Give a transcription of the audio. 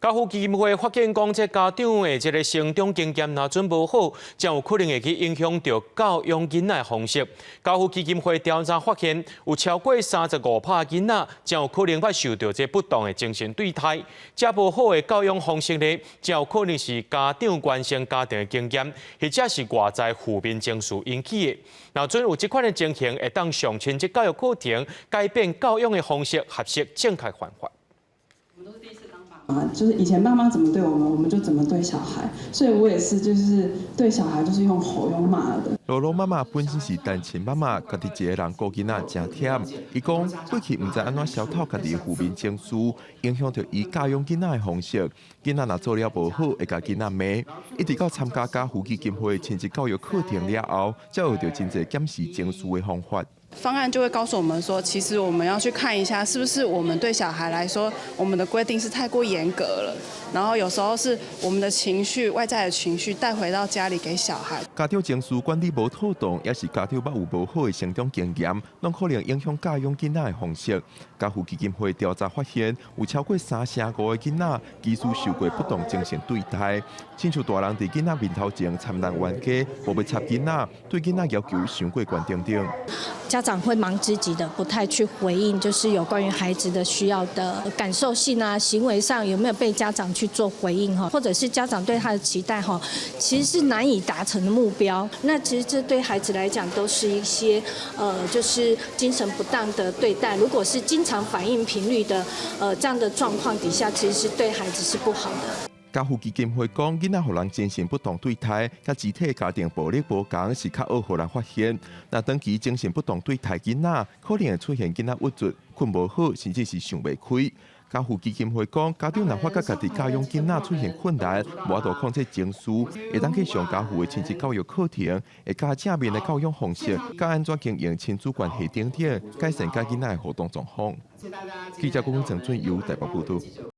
教育基金会发现讲，这家长的这个成长经验若准无好，将有可能会去影响到教养囡仔的方式。教育基金会调查发现，有超过35%囡仔将有可能会受到这不当的精神对待。这无好的教养方式呢，将有可能是家长原生家庭的经验，或者是外在负面情绪引起的。若准有这款的情形，会当上亲职教育课程改变教养的方式，合适正确方法。就是以前爸妈怎么对我们，我们就怎么对小孩，所以我也是，就是对小孩就是用吼用骂的。罗罗妈妈本身是单亲妈妈，家己一个人顾囡仔真忝。伊讲过去唔知安怎消透家己的负面情绪，影响到伊教养囡仔的方式。囡仔若做了无好，会甲囡仔骂。一直到参加家父基金会亲子教育课程了后，才学到真侪检视情绪的方法。方案就会告诉我们说，其实我们要去看一下，是不是我们对小孩来说，我们的规定是太过严格了。然后有时候是我们的情绪、外在的情绪带回到家里给小孩。家长情绪管理无妥当，也是家长捌有无好的成长经验，拢可能影响教养囡仔的方式。家父基金会调查发现，有超过35%的囡仔疑似受过不当精神对待，亲像大人伫囡仔面头前参人冤家，无要插囡仔，对囡仔要求伤过悬等等。家长会忙之极的，不太去回应，就是有关于孩子的需要的感受性啊，行为上有没有被家长去做回应哈，或者是家长对他的期待哈，其实是难以达成的目标。那其实这对孩子来讲都是一些就是精神不当的对待。如果是经常反应频率的这样的状况底下，其实是对孩子是不好的。家父基金会讲，囡仔互人精神不当对待，甲肢体家庭暴力无同，是较少互人发现。那长期精神不当对待囡仔，可能会出现囡仔郁卒、困无好，甚至是想袂开。家父基金会讲，家长若发觉家己教养囡仔出现困难，无法度控制情绪，会当去上家父的亲子教育课程，会教正面的教养方式，教安怎经营亲子关系等等，改善家囡仔的互动状况。记者郭永成、由台北报道。